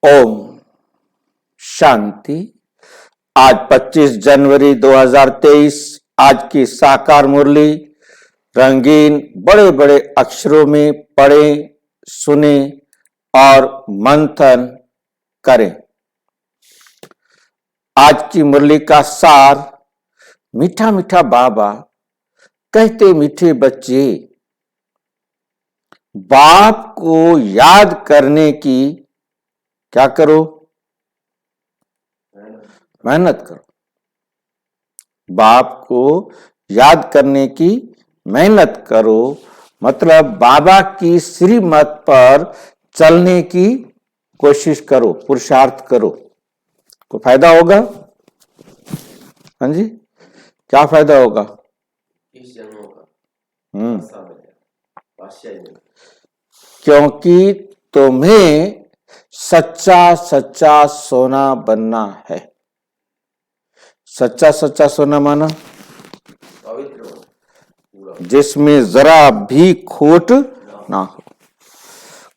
ओम शांति। आज 25 जनवरी 2023। आज की साकार मुरली रंगीन बड़े बड़े अक्षरों में पढ़ें, सुने और मंथन करें। आज की मुरली का सार, मीठा मीठा बाबा कहते मीठे बच्चे, बाप को याद करने की क्या करो? मेहनत करो। बाप को याद करने की मेहनत करो, मतलब बाबा की श्रीमत पर चलने की कोशिश करो, पुरुषार्थ करो। को फायदा होगा? हाँ जी, क्या फायदा होगा? इस जन्मों का क्योंकि तुम्हें सच्चा सच्चा सोना बनना है। सच्चा सच्चा सोना माना जिसमें जरा भी खोट ना हो।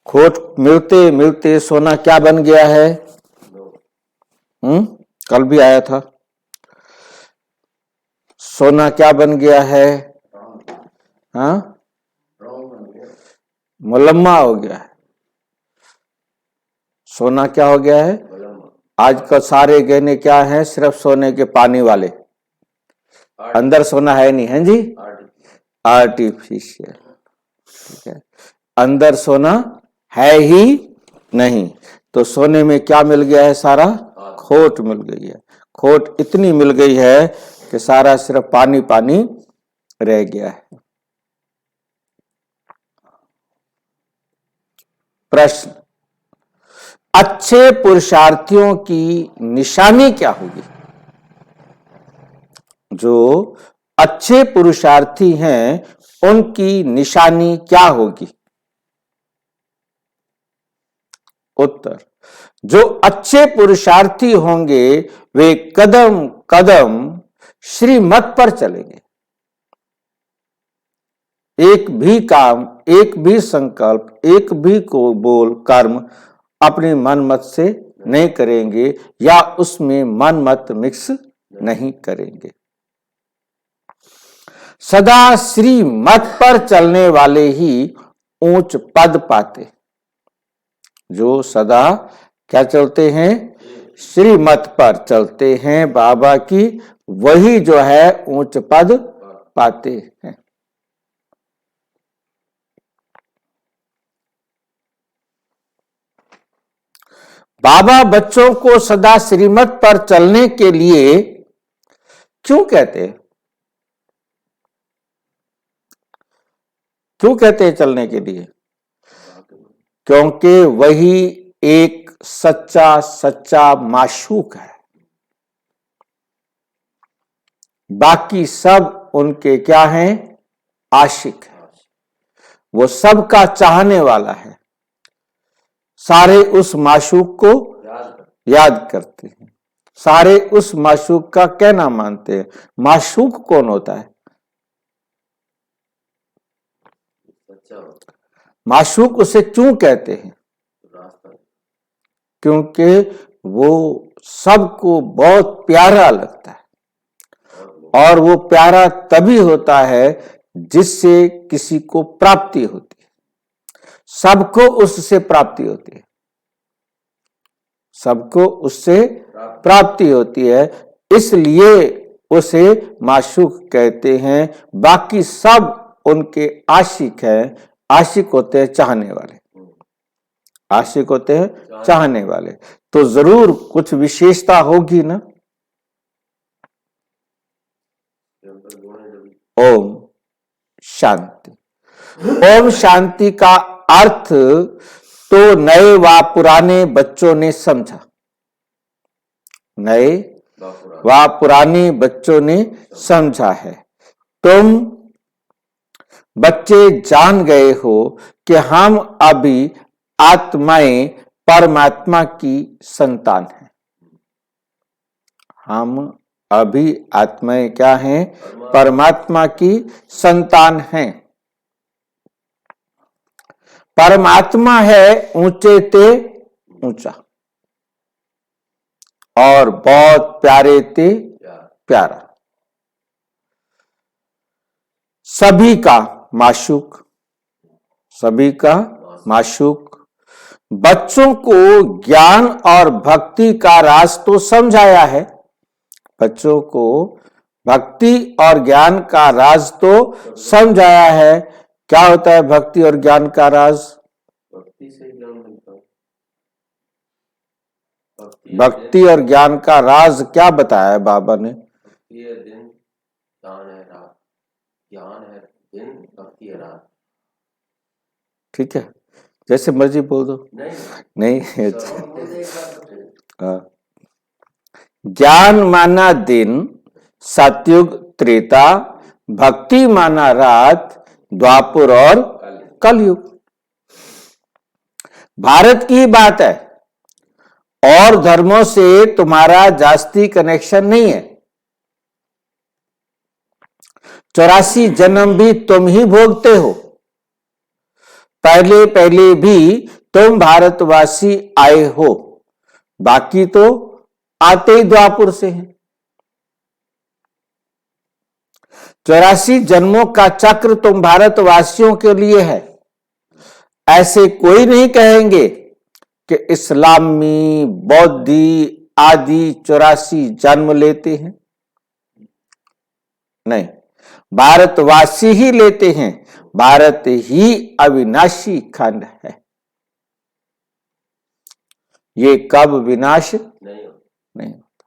खोट मिलते मिलते सोना क्या बन गया है? कल भी आया था। सोना क्या बन गया है? हाँ, मुलम्मा हो गया है। सोना क्या हो गया है? आजकल सारे गहने क्या हैं? सिर्फ सोने के पानी वाले, अंदर सोना है नहीं। है जी, आर्टिफिशियल। ठीक है, अंदर सोना है ही नहीं। तो सोने में क्या मिल गया है? सारा खोट मिल गई है। खोट इतनी मिल गई है कि सारा सिर्फ पानी पानी रह गया है। प्रश्न, अच्छे पुरुषार्थियों की निशानी क्या होगी? जो अच्छे पुरुषार्थी हैं उनकी निशानी क्या होगी? उत्तर, जो अच्छे पुरुषार्थी होंगे वे कदम कदम श्रीमत पर चलेंगे। एक भी काम, एक भी संकल्प, एक भी को बोल कर्म अपने मन मत से नहीं करेंगे या उसमें मन मत मिक्स नहीं करेंगे। सदा श्री मत पर चलने वाले ही ऊंच पद पाते। जो सदा क्या चलते हैं? श्री मत पर चलते हैं बाबा की, वही जो है ऊंच पद पाते हैं। बाबा बच्चों को सदा श्रीमत पर चलने के लिए क्यों कहते हैं? क्यों कहते हैं चलने के लिए? क्योंकि वही एक सच्चा सच्चा माशूक है। बाकी सब उनके क्या हैं? आशिक है। वो सबका चाहने वाला है। सारे उस माशूक को याद करते हैं। सारे उस माशूक का कहना मानते हैं। माशूक कौन होता है? माशूक उसे क्यों कहते हैं? क्योंकि वो सबको बहुत प्यारा लगता है और वो प्यारा तभी होता है जिससे किसी को प्राप्ति होती है। सबको उससे प्राप्ति होती है। सबको उससे प्राप्ति होती है, इसलिए उसे माशूक कहते हैं। बाकी सब उनके आशिक हैं। आशिक होते हैं चाहने वाले। आशिक होते हैं चाहने वाले। तो जरूर कुछ विशेषता होगी ना। ओम शांति। ओम शांति का अर्थ तो नए व पुराने बच्चों ने समझा। नए व पुराने बच्चों ने समझा है। तुम बच्चे जान गए हो कि हम अभी आत्माएं परमात्मा की संतान हैं। हम अभी आत्माएं क्या हैं? परमात्मा की संतान हैं। परमात्मा है ऊंचे ते ऊंचा। और बहुत प्यारे ते प्यारा। सभी का माशूक, सभी का माशूक। बच्चों को ज्ञान और भक्ति का राज तो समझाया है, बच्चों को भक्ति और ज्ञान का राज तो समझाया है। क्या होता है भक्ति और ज्ञान का राज? भक्ति से ज्ञान मिलता है। भक्ति और ज्ञान का राज क्या बताया है बाबा ने? भक्ति है दिन, ज्ञान है रात। ज्ञान है दिन, भक्ति है रात। ठीक है, जैसे मर्जी बोल दो। नहीं हाँ। ज्ञान माना दिन, सतयुग त्रेता, भक्ति माना रात, द्वापर और कलयुग। भारत की ही बात है, और धर्मों से तुम्हारा जास्ती कनेक्शन नहीं है। 84 जन्म भी तुम ही भोगते हो। पहले पहले भी तुम भारतवासी आए हो, बाकी तो आते ही द्वापुर से हैं। 84 जन्मों का चक्र तुम भारतवासियों के लिए है। ऐसे कोई नहीं कहेंगे कि इस्लामी बौद्धि आदि 84 जन्म लेते हैं। नहीं, भारतवासी ही लेते हैं। भारत ही अविनाशी खंड है। ये कब विनाश नहीं होता,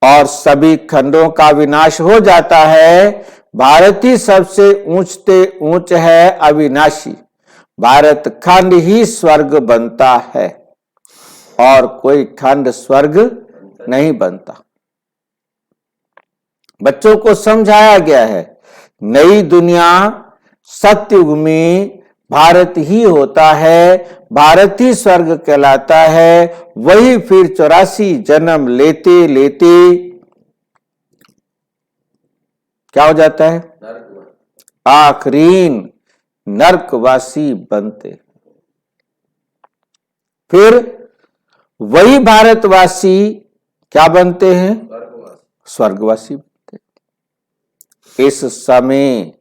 और सभी खंडों का विनाश हो जाता है। भारत ही सबसे ऊंच है, अविनाशी। भारत खंड ही स्वर्ग बनता है, और कोई खंड स्वर्ग नहीं बनता। बच्चों को समझाया गया है, नई दुनिया सतयुग में भारत ही होता है, भारत ही स्वर्ग कहलाता है। वही फिर 84 जन्म लेते लेते क्या हो जाता है? आखरीन नरकवासी बनते। फिर वही भारतवासी क्या बनते हैं? स्वर्गवासी बनते। इस समय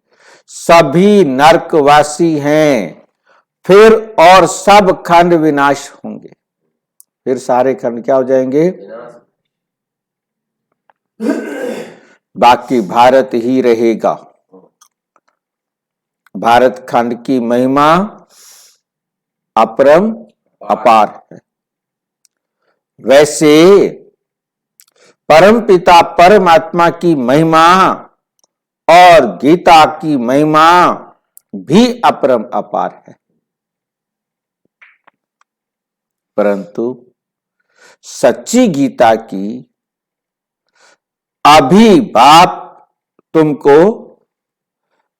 सभी नरकवासी हैं, फिर और सब खंड विनाश होंगे। फिर सारे खंड क्या हो जाएंगे? बाकी भारत ही रहेगा। भारत खंड की महिमा अपरम अपार है। वैसे परमपिता परमात्मा की महिमा और गीता की महिमा भी अपरम अपार है, परंतु सच्ची गीता की अभी बाप तुमको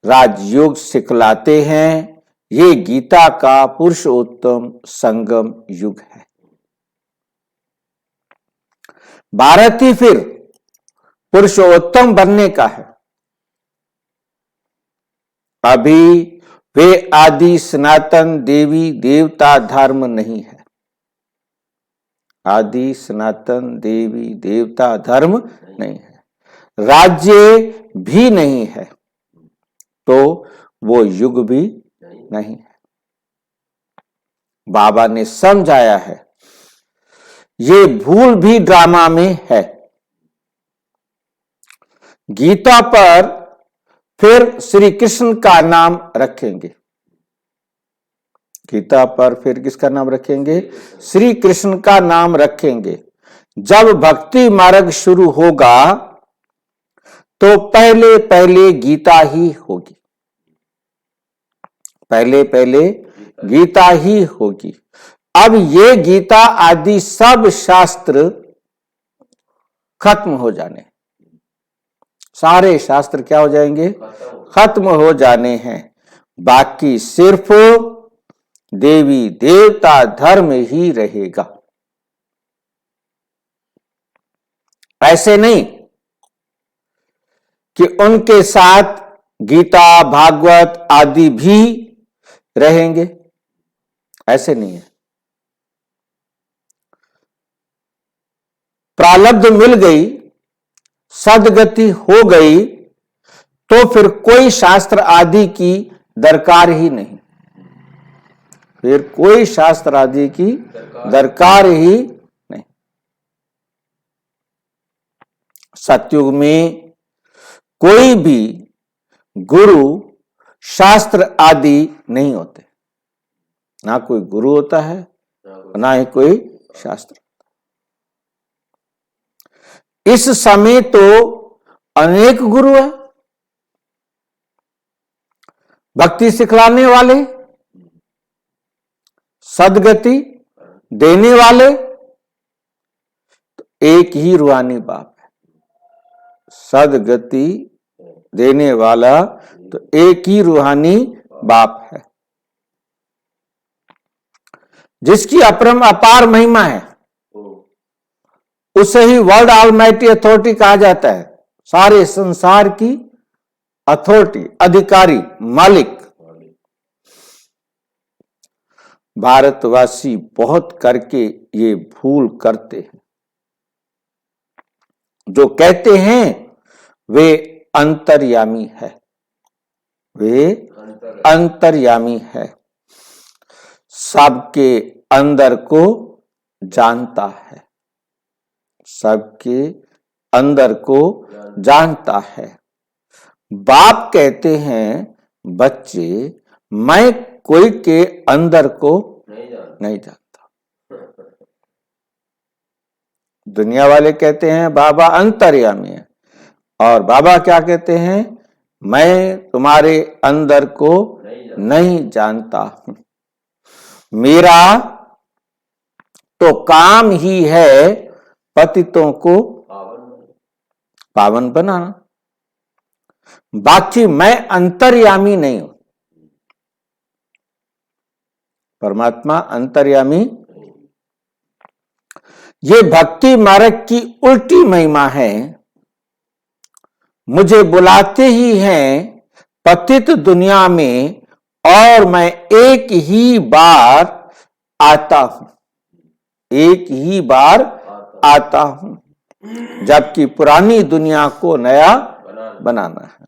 राजयोग सिखलाते हैं। ये गीता का पुरुषोत्तम संगम युग है। भारत ही फिर पुरुषोत्तम बनने का है। अभी वे आदि सनातन देवी देवता धर्म नहीं है। आदि सनातन देवी देवता धर्म नहीं है, राज्य भी नहीं है, तो वो युग भी नहीं है। बाबा ने समझाया है, ये भूल भी ड्रामा में है। गीता पर फिर श्री कृष्ण का नाम रखेंगे। गीता पर फिर किसका नाम रखेंगे? श्री कृष्ण का नाम रखेंगे। जब भक्ति मार्ग शुरू होगा तो पहले पहले गीता ही होगी। पहले पहले गीता ही होगी। अब ये गीता आदि सब शास्त्र खत्म हो जाने, सारे शास्त्र क्या हो जाएंगे? खत्म हो जाने हैं। बाकी सिर्फ देवी देवता धर्म ही रहेगा। ऐसे नहीं कि उनके साथ गीता भागवत आदि भी रहेंगे, ऐसे नहीं है। प्रारब्ध मिल गई, सदगति हो गई, तो फिर कोई शास्त्र आदि की दरकार ही नहीं। फिर कोई शास्त्र आदि की दरकार ही नहीं। सतयुग में कोई भी गुरु शास्त्र आदि नहीं होते, ना कोई गुरु होता है, ना ही कोई शास्त्र। इस समय तो अनेक गुरु है, भक्ति सिखलाने वाले, सदगति देने वाले, तो एक ही रूहानी बाप है। सदगति देने वाला तो एक ही रूहानी बाप है, जिसकी अपरम अपार महिमा है। उसे ही वर्ल्ड ऑलमाइटी अथॉरिटी कहा जाता है, सारे संसार की अथॉरिटी, अधिकारी, मालिक। भारतवासी बहुत करके ये भूल करते हैं, जो कहते हैं वे अंतर्यामी है। वे अंतर्यामी है, सबके अंदर को जानता है, सबके अंदर को जानता है। बाप कहते हैं बच्चे, मैं कोई के अंदर को नहीं जानता। दुनिया वाले कहते हैं बाबा अंतर्यामी है, और बाबा क्या कहते हैं, मैं तुम्हारे अंदर को नहीं जानता हूं। मेरा तो काम ही है पतितों को पावन बनाना, बाकी मैं अंतर्यामी नहीं हूं। परमात्मा अंतर्यामी। ये भक्ति मार्ग की उल्टी महिमा है। मुझे बुलाते ही हैं पतित दुनिया में, और मैं एक ही बार आता हूं, एक ही बार आता हूं, जबकि पुरानी दुनिया को नया बनाना है।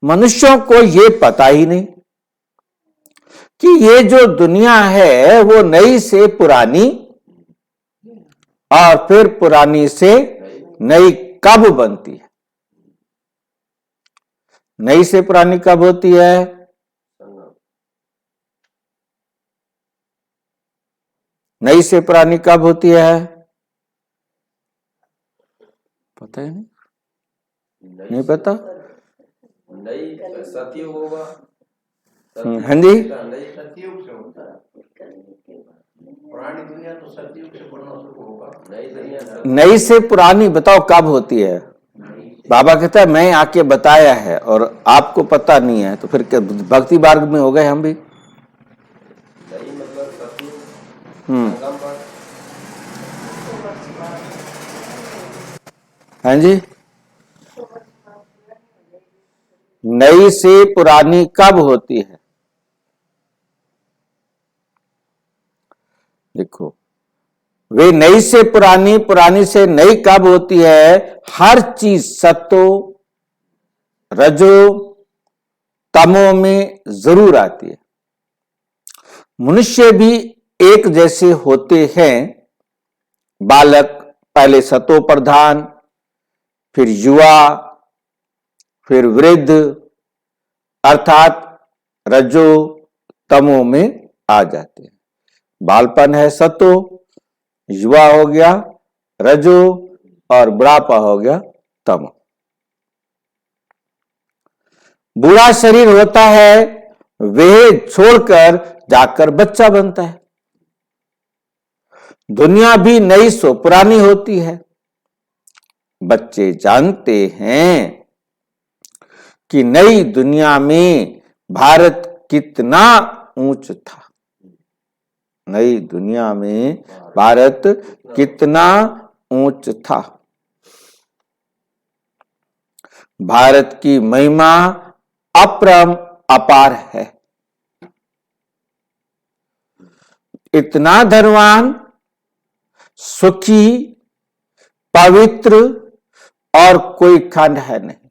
मनुष्यों को ये पता ही नहीं कि ये जो दुनिया है वो नई से पुरानी, और फिर पुरानी से नई कब बनती है। नई से पुरानी कब होती है? नई से पुरानी कब होती है? पता ही नहीं, नहीं पता। नई सतयुग होगा। हाँ जी, सतयुग से होता है। पुरानी दुनिया तो सतयुग से बनना शुरू होगा। नई दुनिया नई से पुरानी बताओ कब होती है? बाबा कहता है मैं आके बताया है और आपको पता नहीं है, तो फिर भक्ति मार्ग में हो गए हम भी। नई मतलब सतयुग। हाँ जी, नई से पुरानी कब होती है? देखो, वे नई से पुरानी, पुरानी से नई कब होती है? हर चीज सत्तो रजो तमो में जरूर आती है। मनुष्य भी एक जैसे होते हैं। बालक पहले सतो प्रधान, फिर युवा, फिर वृद्ध, अर्थात रजो तमो में आ जाते हैं। बालपन है सतो, युवा हो गया रजो, और बुढ़ापा हो गया तमो। बूढ़ा शरीर होता है, वह छोड़कर जाकर बच्चा बनता है। दुनिया भी नई सो पुरानी होती है। बच्चे जानते हैं कि नई दुनिया में भारत कितना ऊंच था। नई दुनिया में भारत कितना ऊंच था। भारत की महिमा अपरम अपार है। इतना धनवान सुखी, पवित्र और कोई खंड है नहीं,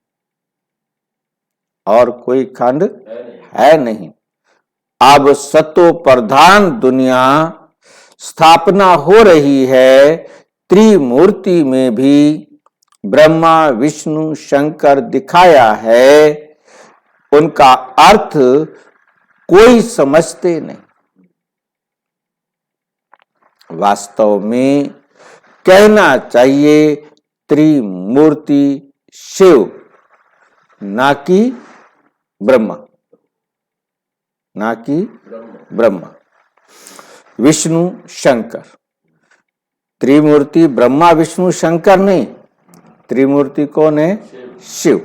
और कोई खंड है नहीं। अब सतो प्रधान दुनिया स्थापना हो रही है। त्रिमूर्ति में भी ब्रह्मा विष्णु शंकर दिखाया है, उनका अर्थ कोई समझते नहीं। वास्तव में कहना चाहिए त्रिमूर्ति शिव, ना कि ब्रह्मा, ना कि ब्रह्मा विष्णु शंकर। त्रिमूर्ति ब्रह्मा विष्णु शंकर नहीं, त्रिमूर्ति कौन है? शिव।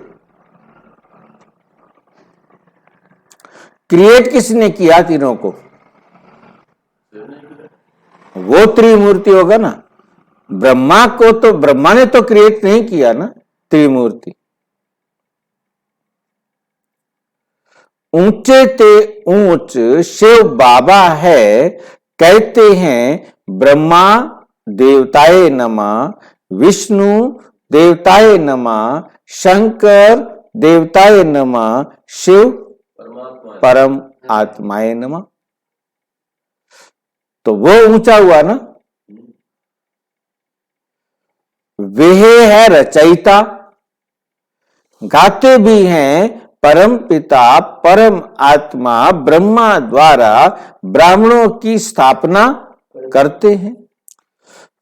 क्रिएट किसने किया तीनों को? वो त्रिमूर्ति होगा ना। ब्रह्मा को तो ब्रह्मा ने तो क्रिएट नहीं किया ना त्रिमूर्ति। ऊंचे ते ऊंच शिव बाबा है, कहते हैं ब्रह्मा देवताए नमः, विष्णु देवताए नमः, शंकर देवताए नमः, शिव परम आत्माए नमः। तो वो ऊंचा हुआ ना। वह है रचयिता, गाते भी हैं परम पिता परम आत्मा ब्रह्मा द्वारा ब्राह्मणों की स्थापना करते हैं।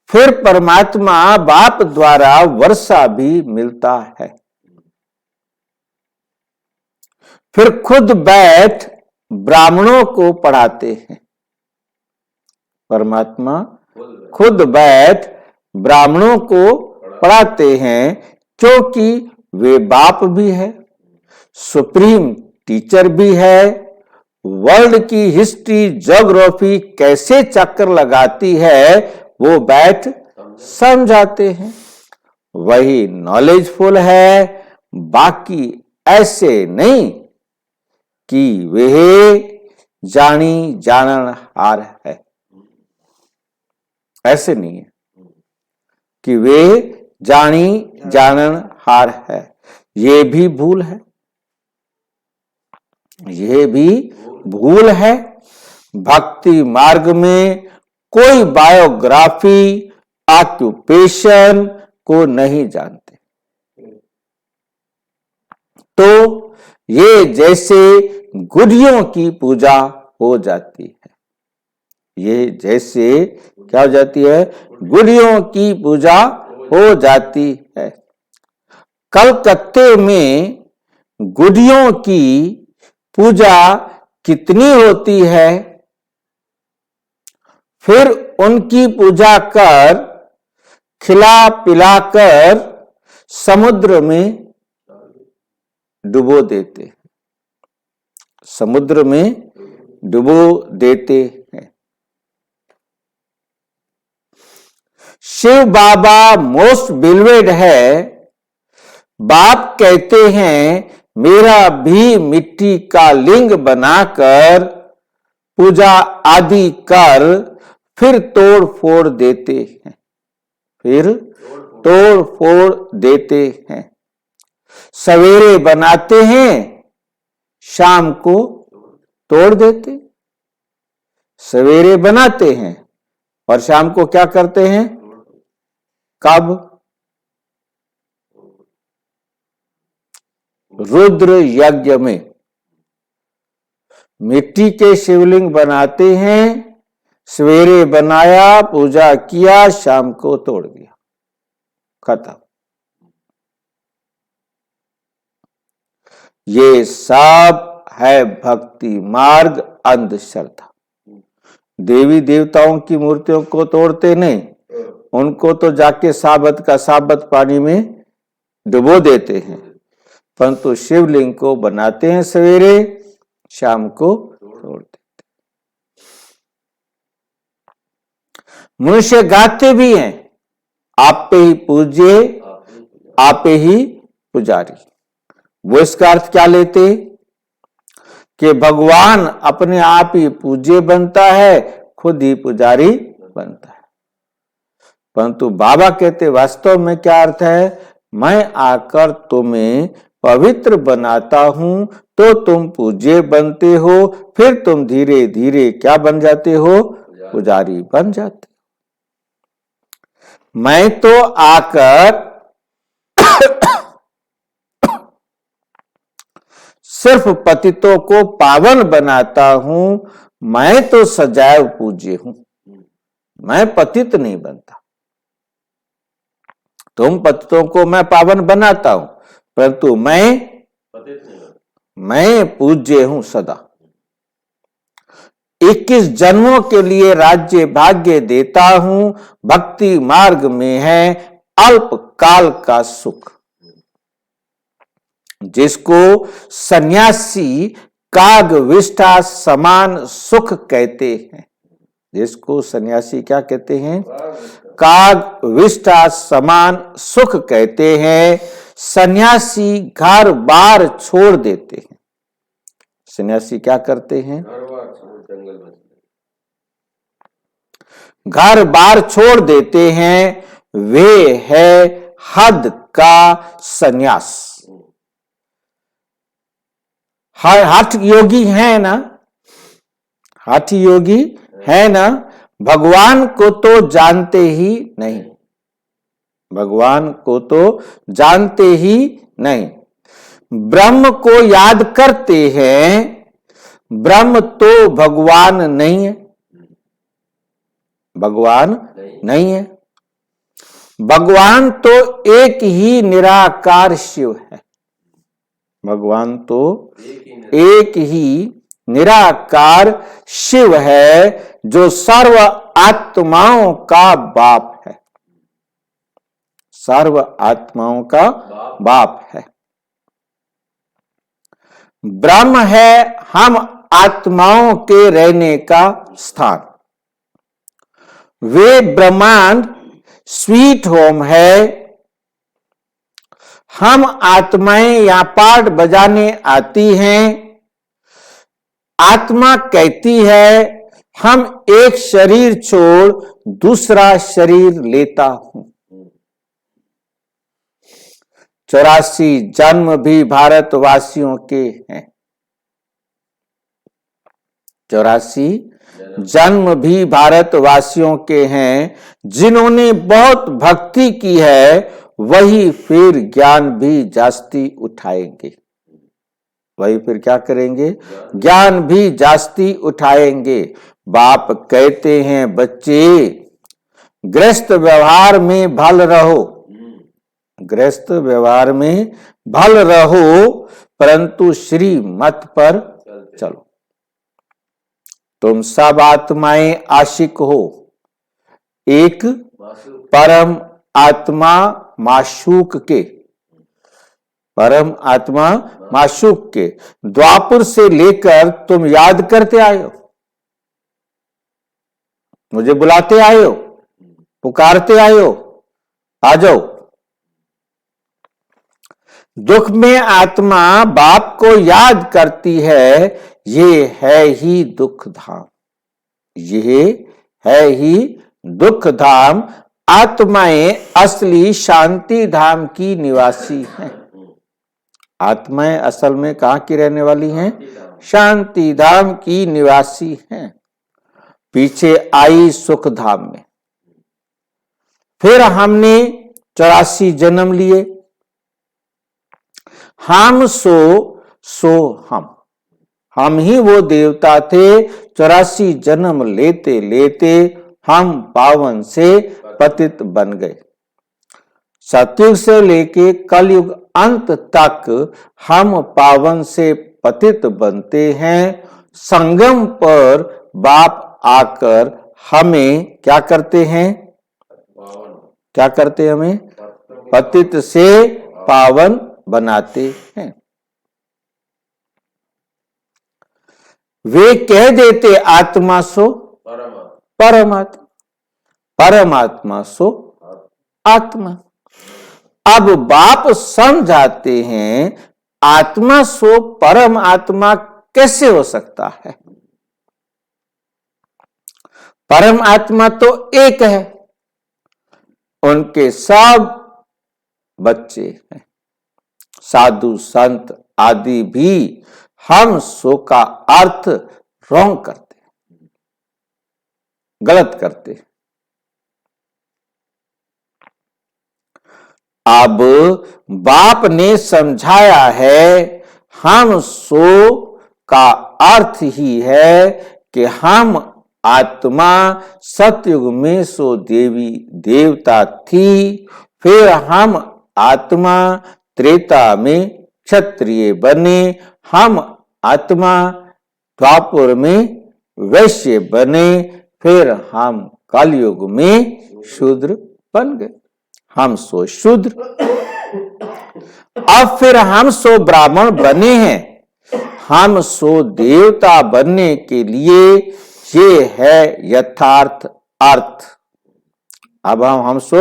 फिर परमात्मा बाप द्वारा वर्षा भी मिलता है। फिर खुद बैठ ब्राह्मणों को पढ़ाते हैं। परमात्मा खुद बैठ ब्राह्मणों को पढ़ाते हैं, क्योंकि वे बाप भी है, सुप्रीम टीचर भी है। वर्ल्ड की हिस्ट्री ज्योग्राफी कैसे चक्कर लगाती है वो बैठ समझाते हैं। वही नॉलेजफुल है, बाकी ऐसे नहीं कि वह जानी जाननहार है। ऐसे नहीं है कि वे जानी जाननहार है। ये भी भूल है, ये भी भूल है। भक्ति मार्ग में कोई बायोग्राफी ऑक्यूपेशन को नहीं जानते। तो ये जैसे गुड़ियों की पूजा हो जाती है, ये जैसे क्या हो जाती है? गुड़ियों की पूजा हो जाती है। कलकत्ते में गुड़ियों की पूजा कितनी होती है? फिर उनकी पूजा कर खिला पिलाकर समुद्र में डुबो देते, समुद्र में डुबो देते हैं। शिव बाबा मोस्ट बिलवेड है। बाप कहते हैं मेरा भी मिट्टी का लिंग बनाकर पूजा आदि कर, फिर तोड़ फोड़ देते हैं, फिर तोड़ फोड़ देते हैं। सवेरे बनाते हैं, शाम को तोड़ देते। सवेरे बनाते हैं और शाम को क्या करते हैं? कब? रुद्र यज्ञ में मिट्टी के शिवलिंग बनाते हैं। सवेरे बनाया, पूजा किया, शाम को तोड़ दिया, खत्म। ये सब है भक्ति मार्ग अंधश्रद्धा। देवी देवताओं की मूर्तियों को तोड़ते नहीं, उनको तो जाके साबत का साबत पानी में डुबो देते हैं, परंतु शिवलिंग को बनाते हैं सवेरे, शाम को तोड़ देते। मनुष्य गाते भी हैं, आप पे ही पूज्य, आप पे ही पुजारी। वो इसका अर्थ क्या लेते कि भगवान अपने आप ही पूज्य बनता है, खुद ही पुजारी बनता है। परंतु बाबा कहते वास्तव में क्या अर्थ है, मैं आकर तुम्हें पवित्र बनाता हूं तो तुम पूज्य बनते हो, फिर तुम धीरे धीरे क्या बन जाते हो, पुजारी बन जाते हो। मैं तो आकर सिर्फ पतितों को पावन बनाता हूं, मैं तो सदैव पूज्य हूं, मैं पतित नहीं बनता। तुम पतितों को मैं पावन बनाता हूं, परंतु मैं पूज्य हूं सदा। 21 जन्मों के लिए राज्य भाग्य देता हूं, भक्ति मार्ग में है अल्प काल का सुख। जिसको सन्यासी काग विष्ठा समान सुख कहते हैं, जिसको सन्यासी क्या कहते हैं, काग विष्ठा समान सुख कहते हैं। सन्यासी घर बार छोड़ देते हैं। सन्यासी क्या करते हैं, घर बार छोड़ देते हैं, वे है हद का सन्यास। हठ योगी है ना, हठ योगी है ना, भगवान को तो जानते ही नहीं, भगवान को तो जानते ही नहीं। ब्रह्म को याद करते हैं, ब्रह्म तो भगवान नहीं है, भगवान नहीं है। भगवान तो एक ही निराकार शिव है, भगवान तो एक ही निराकार शिव है, जो सर्व आत्माओं का बाप है, सर्व आत्माओं का बाप है। ब्रह्म है हम आत्माओं के रहने का स्थान। वे ब्रह्मांड स्वीट होम है। हम आत्माएं यहां पाठ बजाने आती हैं। आत्मा कहती है हम एक शरीर छोड़ दूसरा शरीर लेता हूं। 84 जन्म भी भारतवासियों के हैं। 84 जन्म भी भारतवासियों के हैं। जिन्होंने बहुत भक्ति की है वही फिर ज्ञान भी जास्ती उठाएंगे, वही फिर क्या करेंगे, ज्ञान भी जास्ती उठाएंगे। बाप कहते हैं बच्चे गृहस्थ व्यवहार में भल रहो, गृहस्थ व्यवहार में भल रहो, परंतु श्री मत पर चलो। तुम सब आत्माएं आशिक हो, एक परम आत्मा माशूक के, परम आत्मा माशूक के। द्वापर से लेकर तुम याद करते आए हो, मुझे बुलाते आए हो, पुकारते आए हो, आ जाओ। दुख में आत्मा बाप को याद करती है, ये है ही दुख धाम, ये है ही दुख धाम। आत्माएं असली शांति धाम की निवासी हैं। आत्माएं असल में कहां की रहने वाली हैं, शांति धाम की निवासी हैं। पीछे आई सुख धाम में। फिर हमने 84 जन्म लिए। हम सो हम ही वो देवता थे। 84 जन्म लेते लेते हम पावन से पतित बन गए। सतयुग से लेके कलयुग अंत तक हम पावन से पतित बनते हैं। संगम पर बाप आकर हमें क्या करते हैं, क्या करते हैं, हमें पतित से पावन बनाते हैं। वे कह देते आत्मा सो परमात्मा, परमात्मा सो आत्मा। अब बाप समझाते हैं आत्मा सो परम आत्मा कैसे हो सकता है। परम आत्मा तो एक है, उनके सब बच्चे हैं। साधु संत आदि भी हम सो का अर्थ रॉन्ग करते, गलत करते। अब बाप ने समझाया है, हम सो का अर्थ ही है कि हम आत्मा सतयुग में सो देवी देवता थी, फिर हम आत्मा त्रेता में क्षत्रिय बने, हम आत्मा द्वापर में वैश्य बने, फिर हम कलयुग में शूद्र बन गए। हम सो शूद्र, अब फिर हम सो ब्राह्मण बने हैं। हम सो देवता बनने के लिए ये है यथार्थ अर्थ। अब हम सो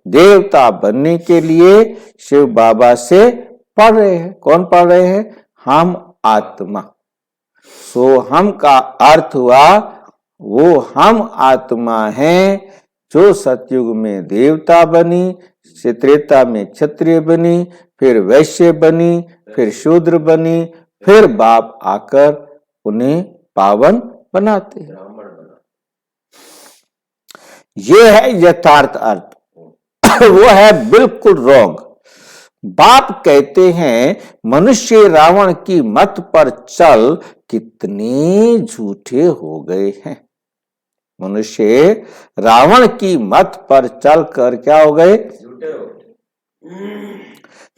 देवता बनने के लिए शिव बाबा से पढ़ रहे हैं। कौन पढ़ रहे हैं? हम आत्मा। सो हम का अर्थ हुआ वो हम आत्मा हैं जो सतयुग में देवता बनी, त्रेता में क्षत्रिय बनी, फिर वैश्य बनी, फिर शूद्र बनी, फिर बाप आकर उन्हें पावन बनाते हैं। ये है यथार्थ अर्थ। वो है बिल्कुल रॉन्ग। बाप कहते हैं मनुष्य रावण की मत पर चल कितने झूठे हो गए हैं। मनुष्य रावण की मत पर चलकर क्या हो गए?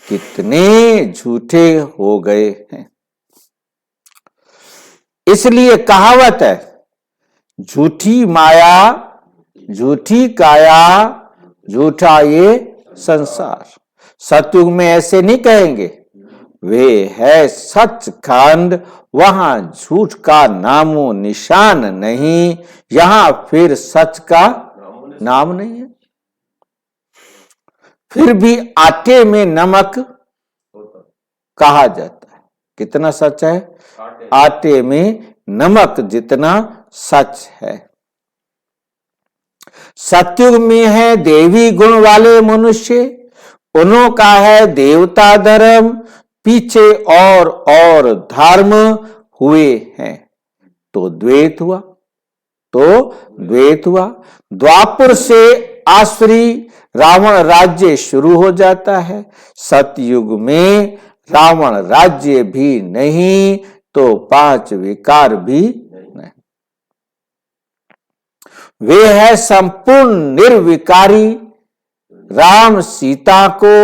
कितने झूठे हो गए हैं। इसलिए कहावत है, झूठी माया झूठी काया झूठा ये संसार। सतयुग में ऐसे नहीं कहेंगे, वे है सचखंड, वहां झूठ का नामो निशान नहीं, यहां फिर सच का नाम नहीं है। फिर भी आटे में नमक कहा जाता है। कितना सच है? आटे में नमक जितना सच है। सतयुग में है देवी गुण वाले मनुष्य, उन्हों का है देवता धर्म, पीछे और धर्म हुए हैं। तो द्वैत हुआ, द्वापर से आसुरी रावण राज्य शुरू हो जाता है। सतयुग में रावण राज्य भी नहीं तो 5 विकार भी नहीं। वे है संपूर्ण निर्विकारी। राम सीता को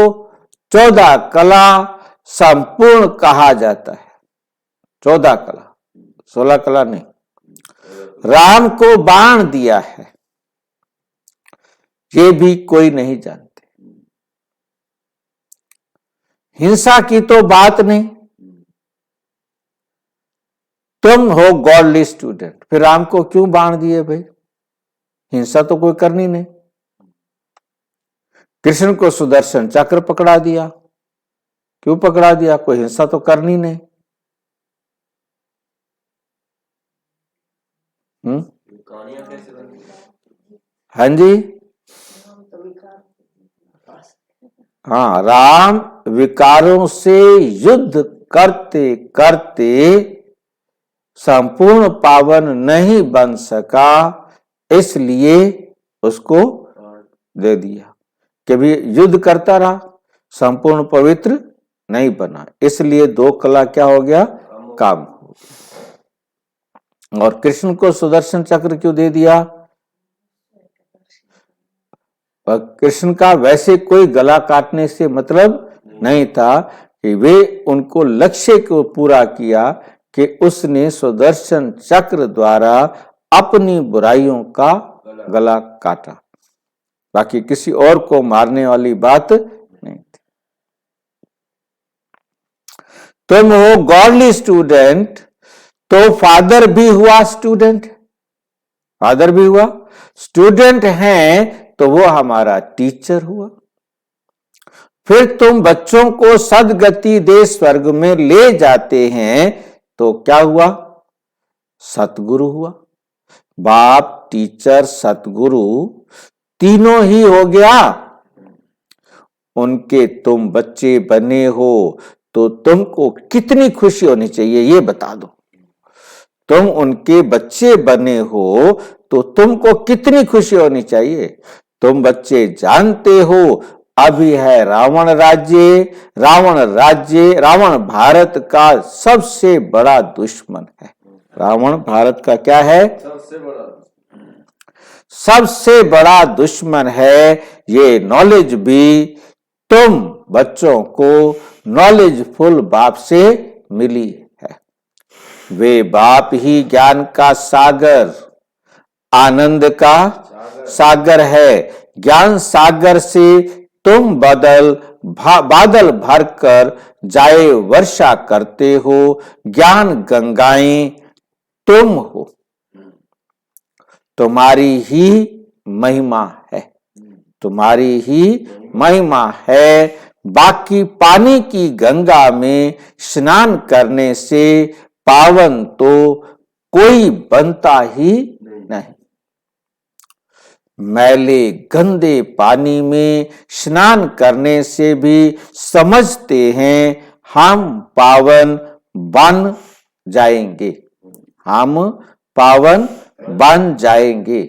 14 कला संपूर्ण कहा जाता है। 14 कला, 16 कला नहीं। राम को बाण दिया है, ये भी कोई नहीं जानते। हिंसा की तो बात नहीं। तुम हो गॉडली स्टूडेंट, फिर राम को क्यों बाण दिए भाई? हिंसा तो कोई करनी नहीं। कृष्ण को सुदर्शन चक्र पकड़ा दिया, क्यों पकड़ा दिया? कोई हिंसा तो करनी नहीं। हाँ जी, हाँ, राम विकारों से युद्ध करते करते संपूर्ण पावन नहीं बन सका, इसलिए उसको दे दिया। कभी युद्ध करता रहा, संपूर्ण पवित्र नहीं बना, इसलिए 2 कला क्या हो गया? काम हो गया। और कृष्ण को सुदर्शन चक्र क्यों दे दिया? कृष्ण का वैसे कोई गला काटने से मतलब नहीं था, कि वे उनको लक्ष्य को पूरा किया कि उसने सुदर्शन चक्र द्वारा अपनी बुराइयों का गला काटा। बाकी किसी और को मारने वाली बात नहीं थी। तुम हो गॉडली स्टूडेंट, तो फादर भी हुआ स्टूडेंट। फादर भी हुआ स्टूडेंट हैं तो वो हमारा टीचर हुआ। फिर तुम बच्चों को सदगति दे स्वर्ग में ले जाते हैं तो क्या हुआ? सतगुरु हुआ। बाप, टीचर, सतगुरु तीनों ही हो गया उनके तुम बच्चे बने हो तो तुमको कितनी खुशी होनी चाहिए ये बता दो। तुम उनके बच्चे बने हो तो तुमको कितनी खुशी होनी चाहिए। तुम बच्चे जानते हो अभी है रावण राज्य। रावण भारत का सबसे बड़ा दुश्मन है। रावण भारत का क्या है? सबसे बड़ा दुश्मन है। ये नॉलेज भी तुम बच्चों को नॉलेजफुल बाप से मिली है। वे बाप ही ज्ञान का सागर, आनंद का सागर है। ज्ञान सागर से तुम बादल भरकर जाए वर्षा करते हो। ज्ञान गंगाएं तुम हो, तुम्हारी ही महिमा है, तुम्हारी ही महिमा है। बाकी पानी की गंगा में स्नान करने से पावन तो कोई बनता ही नहीं। मैले गंदे पानी में स्नान करने से भी समझते हैं हम पावन बन जाएंगे, हम पावन बन जाएंगे।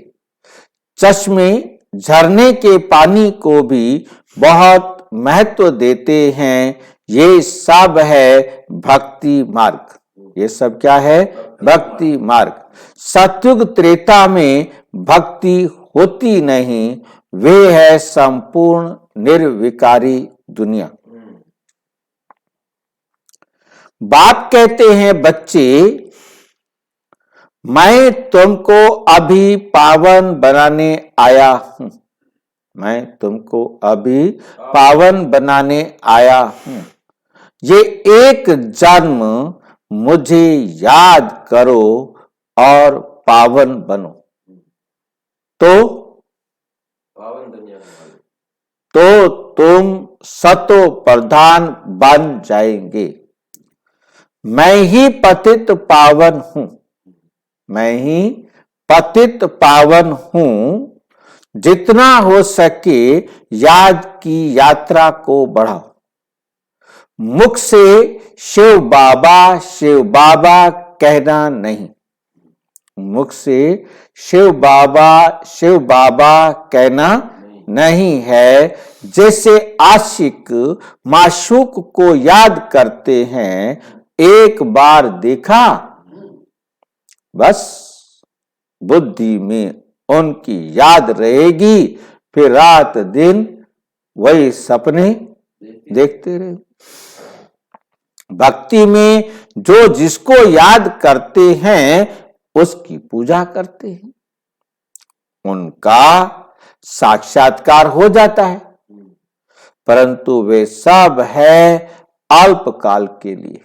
चश्मे झरने के पानी को भी बहुत महत्व देते हैं। ये सब है भक्ति मार्ग। ये सब क्या है? भक्ति मार्ग। सतयुग त्रेता में भक्ति होती नहीं, वे है संपूर्ण निर्विकारी दुनिया। बाप कहते हैं बच्चे मैं तुमको अभी पावन बनाने आया हूं, मैं तुमको अभी पावन बनाने आया हूं। ये एक जन्म मुझे याद करो और पावन बनो तो पावन दुनिया तो तुम सतो प्रधान बन जाएंगे। मैं ही पतित पावन हूं, मैं ही पतित पावन हूं। जितना हो सके याद की यात्रा को बढ़ाओ। मुख से शिव बाबा कहना नहीं, मुख से शिव बाबा कहना नहीं है। जैसे आशिक माशूक को याद करते हैं, एक बार देखा बस बुद्धि में उनकी याद रहेगी, फिर रात दिन वही सपने देखते रहे। भक्ति में जो जिसको याद करते हैं उसकी पूजा करते हैं, उनका साक्षात्कार हो जाता है। परंतु वे सब है अल्पकाल के लिए।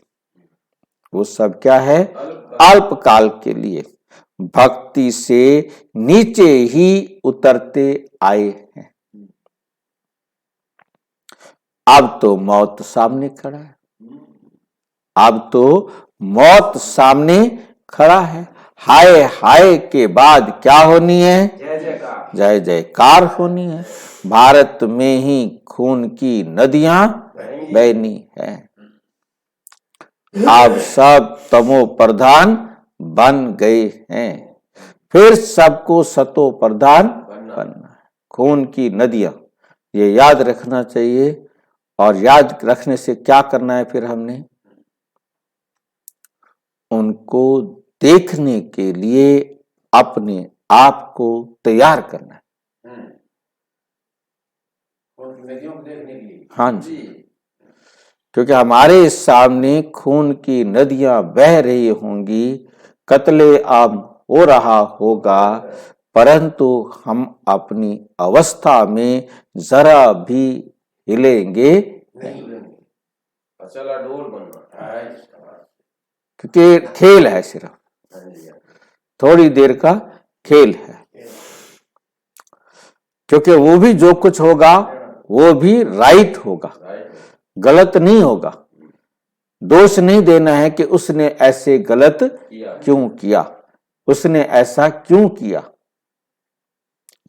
वो सब क्या है? अल्पकाल के लिए। भक्ति से नीचे ही उतरते आए हैं। अब तो मौत सामने खड़ा है, अब तो मौत सामने खड़ा है। हाय हाय के बाद क्या होनी है? जय जयकार होनी है। भारत में ही खून की नदियां बहनी है। आप सब तमो प्रधान बन गए हैं, फिर सबको सतो प्रधान बनना है। खून की नदियां, ये याद रखना चाहिए। और याद रखने से क्या करना है? फिर हमने उनको देखने के लिए अपने आप को तैयार करना है। हाँ जी, क्योंकि हमारे सामने खून की नदियां बह रही होंगी, कत्ले आम हो रहा होगा, परंतु हम अपनी अवस्था में जरा भी हिलेंगे नहीं। चला डोल बनना, क्योंकि खेल है, सिर्फ थोड़ी देर का खेल है। क्योंकि वो भी जो कुछ होगा वो भी राइट होगा, गलत नहीं होगा। दोष नहीं देना है कि उसने ऐसे गलत क्यों किया, उसने ऐसा क्यों किया।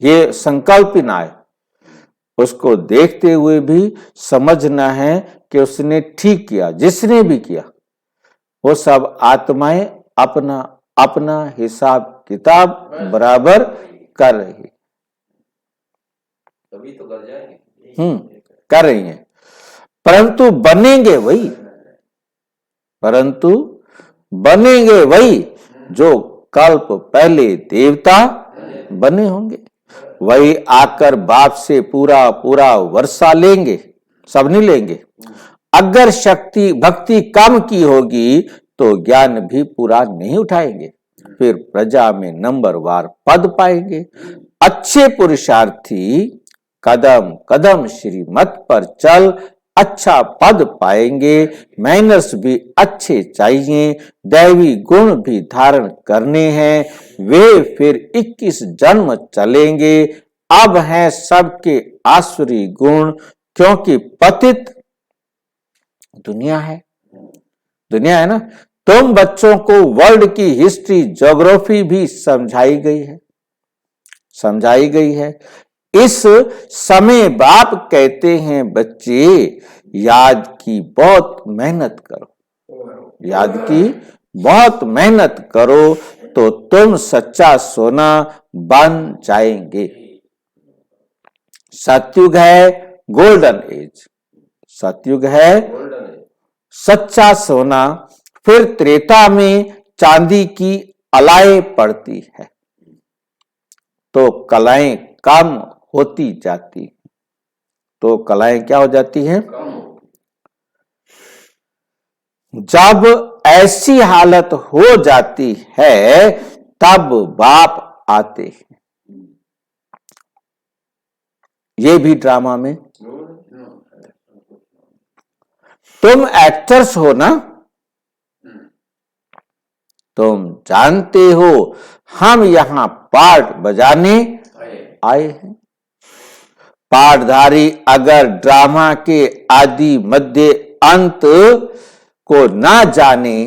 ये संकल्प ना आए। उसको देखते हुए भी समझना है कि उसने ठीक किया। जिसने भी किया वो सब आत्माएं अपना अपना हिसाब किताब बराबर कर रही, तभी तो कर जाएंगे। कर रही हैं, परंतु बनेंगे वही, परंतु बनेंगे वही जो कल्प पहले देवता बने होंगे। वही आकर बाप से पूरा पूरा वर्षा लेंगे, सब नहीं लेंगे। अगर शक्ति भक्ति कम की होगी तो ज्ञान भी पूरा नहीं उठाएंगे, फिर प्रजा में नंबरवार पद पाएंगे। अच्छे पुरुषार्थी कदम कदम श्रीमत पर चल अच्छा पद पाएंगे। मैनर्स भी अच्छे चाहिए, दैवी गुण भी धारण करने हैं। वे फिर 21 जन्म चलेंगे। अब हैं सबके आसुरी गुण, क्योंकि पतित दुनिया है, दुनिया है ना। तुम बच्चों को वर्ल्ड की हिस्ट्री ज्योग्राफी भी समझाई गई है, समझाई गई है। इस समय बाप कहते हैं बच्चे याद की बहुत मेहनत करो, याद की बहुत मेहनत करो तो तुम सच्चा सोना बन जाएंगे। सतयुग है गोल्डन एज, सतयुग है सच्चा सोना। फिर त्रेता में चांदी की अलाएं पड़ती है तो कलाएं कम होती जाती, तो कलाएं क्या हो जाती हैं? जब ऐसी हालत हो जाती है तब बाप आते हैं। ये भी ड्रामा में तुम एक्टर्स हो ना, तुम जानते हो हम यहां पार्ट बजाने आए हैं। पाठधारी अगर ड्रामा के आदि मध्य अंत को ना जाने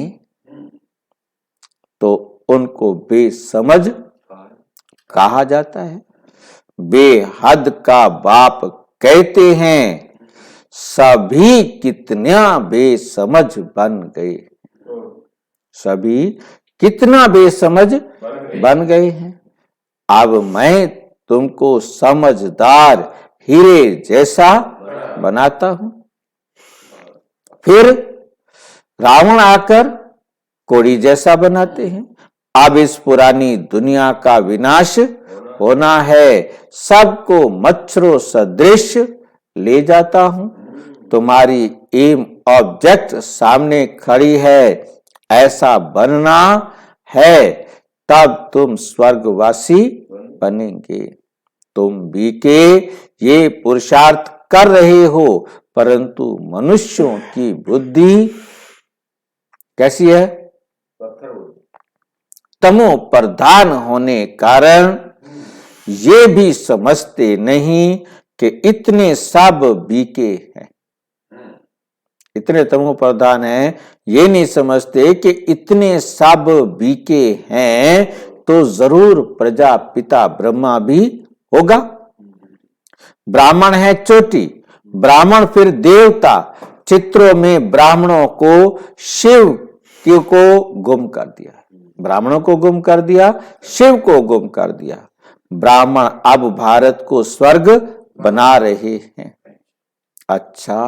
तो उनको बेसमझ कहा जाता है। बेहद का बाप कहते हैं सभी कितना बेसमझ बन गए, सभी कितना बेसमझ बन गए हैं। अब मैं तुमको समझदार हीरे जैसा बनाता हूं। फिर रावण आकर कोड़ी जैसा बनाते हैं। अब इस पुरानी दुनिया का विनाश होना है, सबको मच्छरों सदृश ले जाता हूं। तुम्हारी एम ऑब्जेक्ट सामने खड़ी है, ऐसा बनना है, तब तुम स्वर्गवासी बनेंगे। तुम भी के ये पुरुषार्थ कर रहे हो, परंतु मनुष्यों की बुद्धि कैसी है? तमो प्रधान होने कारण ये भी समझते नहीं कि इतने सब बीके हैं। इतने तमो प्रधान हैं, ये नहीं समझते कि इतने सब बीके हैं तो जरूर प्रजापिता ब्रह्मा भी होगा। ब्राह्मण है चोटी, ब्राह्मण फिर देवता। चित्रों में ब्राह्मणों को शिव को गुम कर दिया, ब्राह्मणों को गुम कर दिया, शिव को गुम कर दिया। ब्राह्मण अब भारत को स्वर्ग बना रहे हैं। अच्छा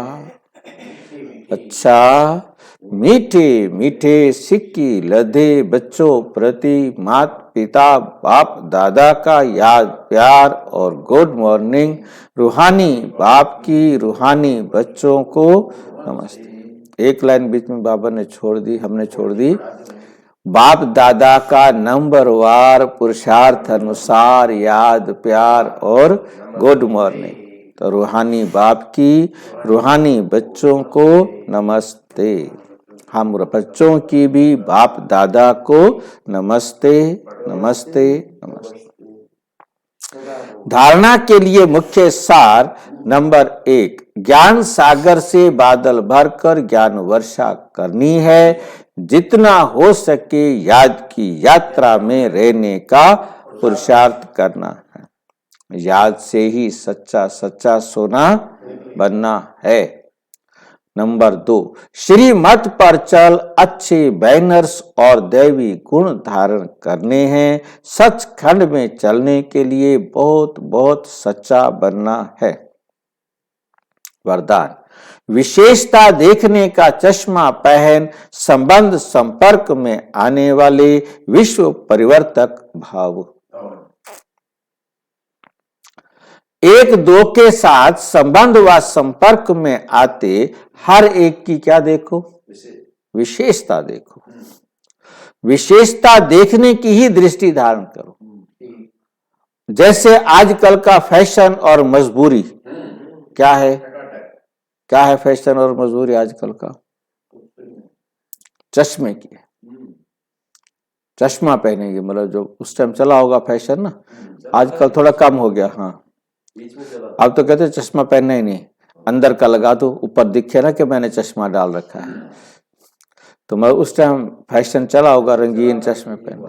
अच्छा, मीठे मीठे सिक्की लदे बच्चों प्रति माता पिता बाप दादा का याद प्यार और गुड मॉर्निंग। रूहानी बाप की रूहानी बच्चों को नमस्ते। एक लाइन बीच में बाबा ने छोड़ दी, हमने छोड़ दी। बाप दादा का नंबरवार पुरुषार्थ अनुसार याद प्यार और गुड मॉर्निंग। तो रूहानी बाप की रूहानी बच्चों को नमस्ते। हम बच्चों की भी बाप दादा को नमस्ते नमस्ते नमस्ते। धारणा के लिए मुख्य सार नंबर 1, ज्ञान सागर से बादल भरकर ज्ञान वर्षा करनी है। जितना हो सके याद की यात्रा में रहने का पुरुषार्थ करना है। याद से ही सच्चा सच्चा सोना बनना है। नंबर 2, श्रीमत पर चल अच्छे बैनर्स और दैवी गुण धारण करने हैं। सचखंड में चलने के लिए बहुत बहुत सच्चा बनना है। वरदान, विशेषता देखने का चश्मा पहन संबंध संपर्क में आने वाले विश्व परिवर्तक भाव। एक दो के साथ संबंध व संपर्क में आते हर एक की क्या देखो, विशेषता देखो। विशेषता देखने की ही दृष्टि धारण करो। जैसे आजकल का फैशन और मजबूरी क्या है, क्या है फैशन और मजबूरी आजकल का? चश्मे की है। चश्मा पहनेंगे, मतलब जो उस टाइम चला होगा फैशन ना, आजकल थोड़ा कम हो गया। हाँ, अब तो कहते चश्मा पहनना ही नहीं, अंदर का लगा दो, ऊपर दिखे ना कि मैंने चश्मा डाल रखा है। तो मैं उस टाइम फैशन चला होगा रंगीन चश्मे पहनना।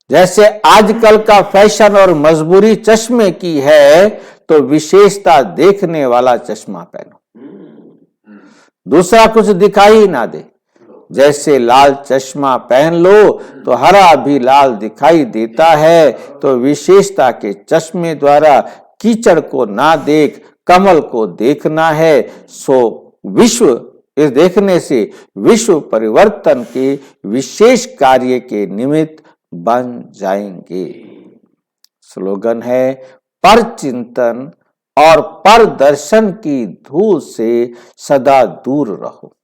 जैसे आजकल का फैशन और मजबूरी चश्मे की है, तो विशेषता देखने वाला चश्मा पहनो, दूसरा कुछ दिखाई ना दे। जैसे लाल चश्मा पहन लो तो हरा भी लाल दिखाई देता है, तो विशेषता के चश्मे द्वारा कीचड़ को ना देख कमल को देखना है। सो विश्व, इस देखने से विश्व परिवर्तन के विशेष कार्य के निमित्त बन जाएंगे। स्लोगन है, पर चिंतन और पर दर्शन की धूल से सदा दूर रहो,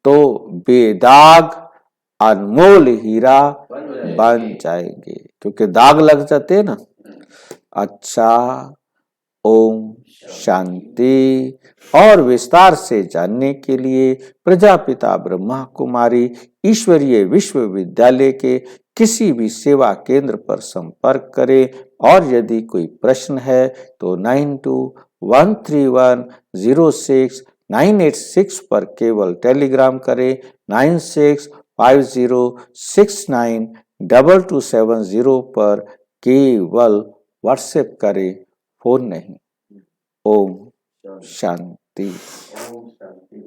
तो बेदाग अनमोल हीरा बन जाएंगे। क्योंकि दाग लग जाते ना। अच्छा, ओम शांति। और विस्तार से जानने के लिए प्रजापिता ब्रह्मा कुमारी ईश्वरीय विश्वविद्यालय के किसी भी सेवा केंद्र पर संपर्क करें। और यदि कोई प्रश्न है तो 9213106986 पर केवल टेलीग्राम करें। 9650692270 पर केवल व्हाट्सएप करें, फोन नहीं। ओम शांति। ओम शांति।